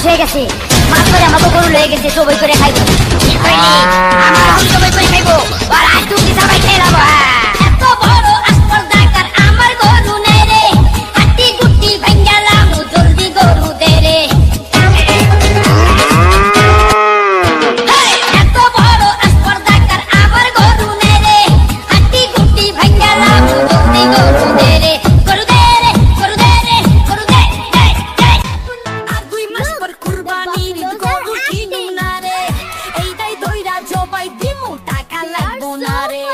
হয়ে গেছে মাছ ধরে আমাকে গরু লয়ে গেছে সবাই করে খাইবো কি কইলি আমার গরু সবাই করে খাইবো আর আজ তুমি সবাই খেয়ে যাবো এত বড় আসপর্দাকার আমার গরু নেই রে হাতি গুটি ভাঙ্গালাম জলদি গরু দে রে এত বড় আসপর্দাকার আমার গরু নেই রে হাতি গুটি ভাঙ্গালাম জলদি গরু দে রে গরু দে রে গরু দে রে গরু দে দে দে আর 2 মাস পর কুরবানির গরু কিনু না রে এইটাই দইরা জবাই দিমু টাকা লাগবো না রে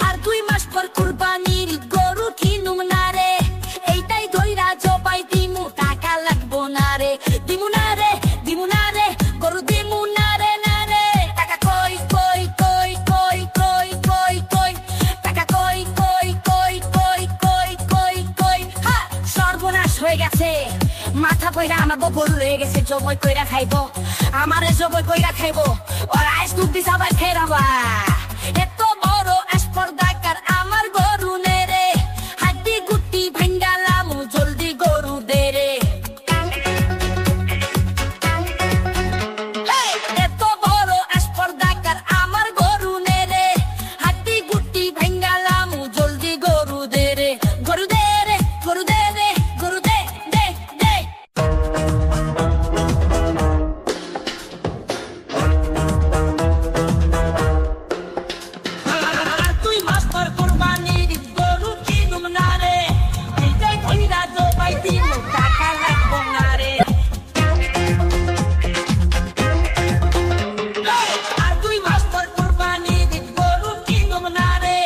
আর 2 মাস পর কুরবানির গরু কিনু না রে এইটাই দইরা জবাই দিমু টাকা লাগবো না রে দিমু না রে গরু দিমু না রে টাকা কই কই কই কই কই কই কই টাকা কই কই কই কই কই কই কই হা সর্বনাশ হয়ে গেছে মাথা কইরা আমার বগল হয়ে গেছে জবই কইরা খাইবো আমারে জবই কইরা খাইবো আর আইস তুই সবাই খেরাবা এত বড় আসপর্দাকার আমার গরু নে রে হাড্ডি গুটি ভাঙ্গালাম জলদি গরু দে রে এত বড় আসপর্দাকার আমার গরু নে রে হাড্ডি গুটি ভাঙ্গালাম জলদি গরু দে রে গরু দে রে গরু দে রে গরু দে দে দে আর 2 মাস পর কুরবানির গরু কিনুম না রে এইটাই কইরা জবাই দিমু টাকা লাগবো না রে আর 2 মাস পর কুরবানির গরু কিনুম না রে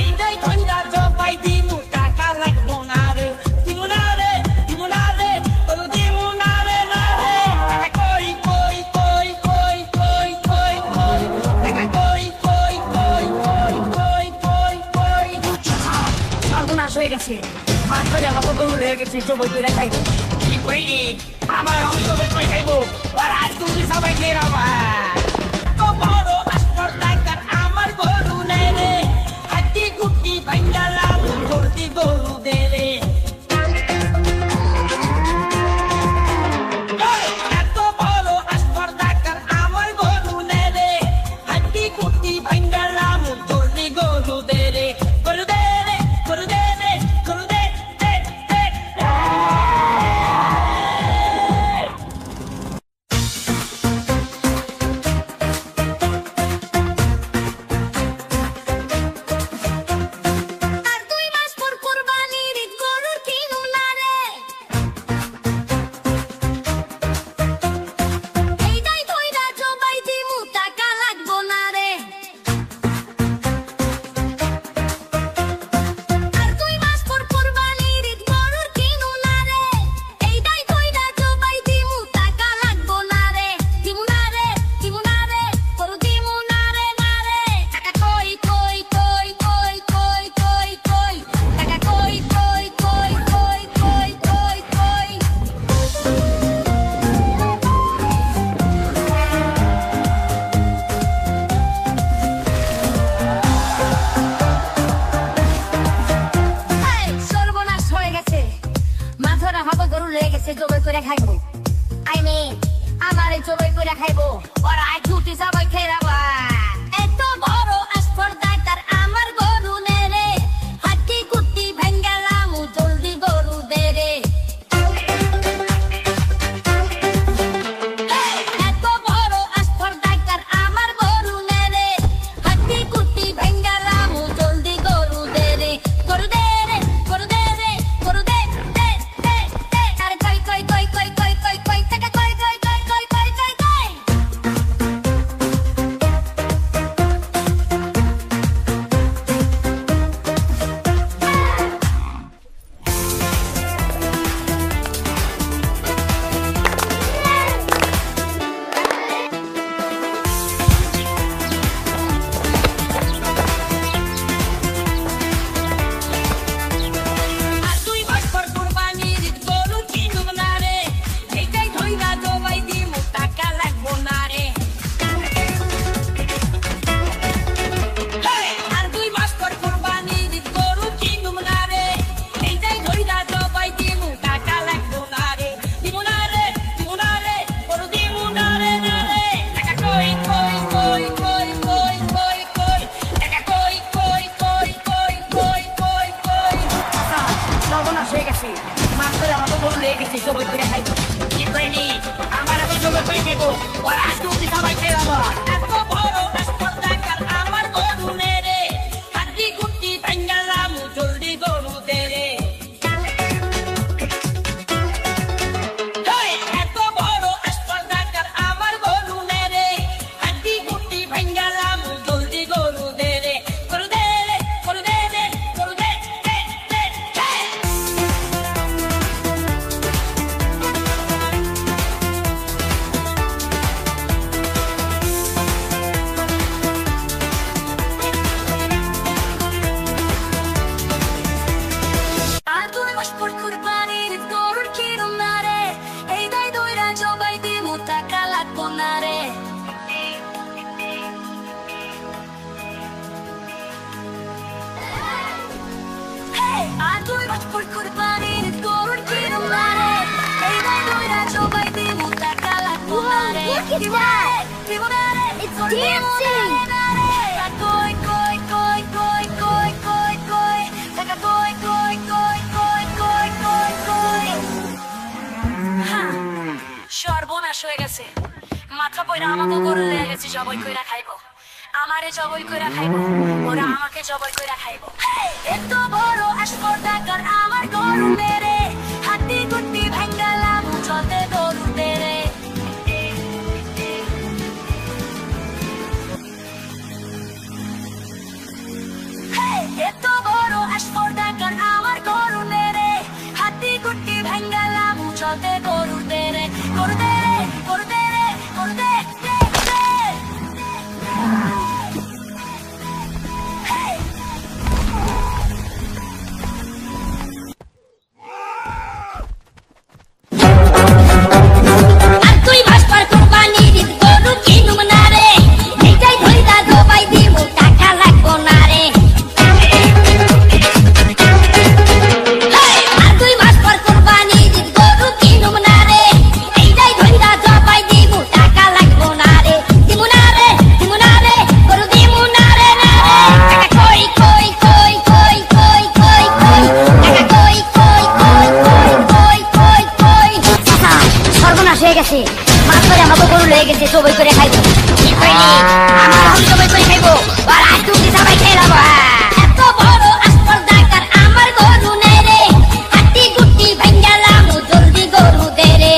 এইটাই কইরা জবাই দিমু টাকা লাগবো না রে দিমু না রে গরু দিমু না রে টাকা কই কই কই কই কই কই কই টাকা কই কই কই কই কই কই কই সর্বনাশ হয়ে গেছে মাছ ধরে আমাকে গরু হয়ে গেছে সবাই করে খাইবো কি কইলি আমার সবাই করে খাইবো আর আজ তুমি সবাই খেয়ে যাবা তো বড় আসপর্দাকার আমার গরু নেই রে হাতি গুটি ভাঙ্গালাম জলদি গরু দে রে এত বড় আসপর্দাকার আমার গরু নেই রে হাতি গুটি ভাঙ্গালাম জলদি গরু দে রে গরু দে রে গরু দে রে গরু দে দে দে আর 2 মাস পর কুরবানির গরু কিনু না রে এইটাই কইরা জবাই দিমু টাকা লাগবো না রে আর 2 মাস পর কুরবানির গরু কিনু না রে এইটাই কইরা জবাই দিমু টাকা লাগবো না রে দিমু না রে গরু দিমু না রে টাকা কই কই কই কই কই কই কই টাকা কই কই কই কই কই কই কই সর্বনাশ হয়ে গেছে মাথা হাতে গরু লেগে গেছে জবাই করে খাইবো আমারে জবাই করে খাইবো আর আজ ছুটি সবাই খেয়ে যাবা এত বড় আসপর্দাকার আমার গরু নে রে হাতি গুটি ভাঙ্গালাম জলদি গরু দে রে এত বড় আসপর্দাকার আমার গরু নে রে হাতি গুটি ভাঙ্গালাম জলদি গরু দে রে গরু দে রে গরু দে রে গরু দে দে দে দে আর কই কই কই কই কই কই কই টাকা কই কই কই কই কই কই কই হয়ে গেছে মাত্র আমাকে গরু লেগে গেছে সবাই করে খাইবো কি করিনি আমার আমি জমি করে খাইবো আর আজ তুমি সবাই খেয়ে যাবো এত বড় স্পর্ধাকার আমার গরু নেরে হাড্ডি গুটি ভাঙ্গালাম জলদি গরু দে রে এত বড় স্পর্ধাকার আমার গরু নেরে হাড্ডি গুটি ভাঙ্গালাম জলদি গরু দে রে গরু দে রে গরু দে রে গরু দে দে দে দে Look at that! It's dancing! সর্বনাশ হয়ে গেছে মাথা পয়রা আমাকে গরু লেগে গেছে জবাই কইরা খাইবো আমারে জবাই কইরা খাইবো ওরা আমাকে জবাই কইরা খাইবো এত বড় স্পর্ধাকার আমার গরু মেরে হাড্ডি গুটি ভাঙ্গালাম চলতে গরু তেরে এত বড় স্পর্ধাকার আমার গরু মেরে হাড্ডি গুটি ভাঙ্গালাম চলতে গরু তেরে গরু দে রে গরু দে রে গরু দে দে দে আর তুই ভাস্কর কুরবানির গরু কিনুম না রে এইটাই ধইরা জবাই দিমু টাকা লাগবো না রে আর তুই ভাস্কর কুরবানির গরু কিনুম না রে এইটাই ধইরা জবাই দিমু টাকা লাগবো না রে দিমু না রে গরু দিমু না রে না রে টাকা কই কই কই কই কই কই কই টাকা কই কই কই কই কই কই কই সর্বনাশ হয়ে গেছে মাত্র আমাকে গরু লেগে গেছে সবাই করে খাইবো কি কইনি আমার আমি সবাই করে খাইবো আর আজ তুমি সবাই খেয়ে যাবো এত বড় স্পর্ধাকার আমার গরু নেই রে হাড্ডি গুটি ভাঙ্গালাম জলদি গরু দে রে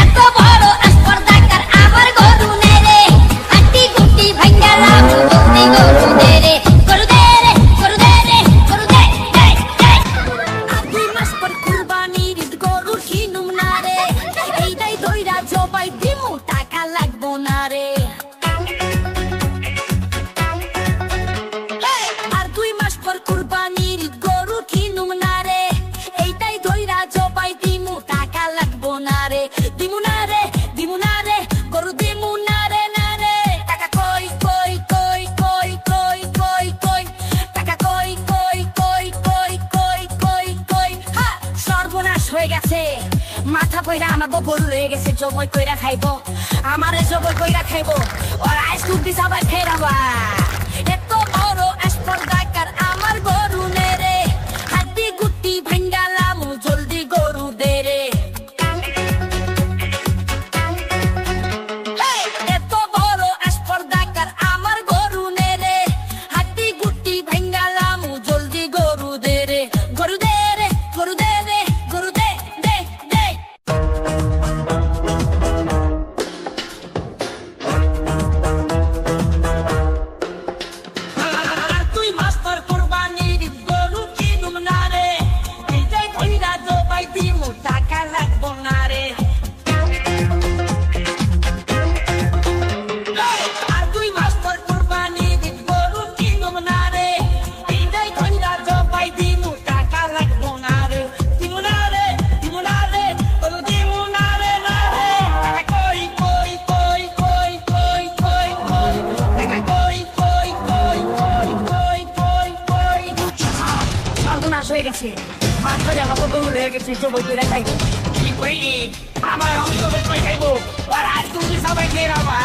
এত বড় স্পর্ধাকার আমার গরু নেই রে হাড্ডি গুটি ভাঙ্গালাম জলদি গরু দে রে গরু দে রে গরু দে রে গরু দে দে দে দুই মাস পর কুরবানির গরু কিনুম না রে এইটাই ধইরা জবাই দিমু টাকা লাগবো না রে আর 2 মাস পর কুরবানির গরু কিনুম না রে এইটাই ধইরা জবাই দিমু টাকা লাগবো না রে দিমু না রে গরু দিমু না রে টাকা কই কই কই কই কই কই কই টাকা কই কই কই কই কই কই কই হা সর্বনাশ হয়ে গেছে মাথা পয়রা আমাকে গরু হয়ে গেছে জবাই কইরা খাইবো আমারে জবাই কইরা খাইবো আর আইস তুমি সবাই ফেরাবা এত বড় স্পর্ধাকার আমার গরু নেরে হাড্ডি গুটি ভাঙ্গালাম জলদি গরু দে রে এত বড় স্পর্ধাকার আমার গরু নেরে হাড্ডি গুটি ভাঙ্গালাম জলদি গরু দে রে গরু দে রে গরু দে রে গরু দে দে দে আর তুই মাস্টার কুরবানির গরু কিনুম না রে এইটাই ধইরা জবাই দিমু টাকা লাগবো না রে আর তুই মাস্টার কুরবানির গরু কিনুম না রে এইটাই ধইরা জবাই দিমু টাকা লাগবো না রে দিমু না রে গরু দিমু না রে টাকা কই কই কই কই কই কই কই টাকা কই কই কই কই কই কই কই সর্বনাশ হয়ে গেছে মাত্র আমাকে গরু লেগে গেছে সবাই করে খাইবো কি কইনি আমার আমি সবাই করে খাইবো আর আজ তুমি সবাই খেয়ে যাবা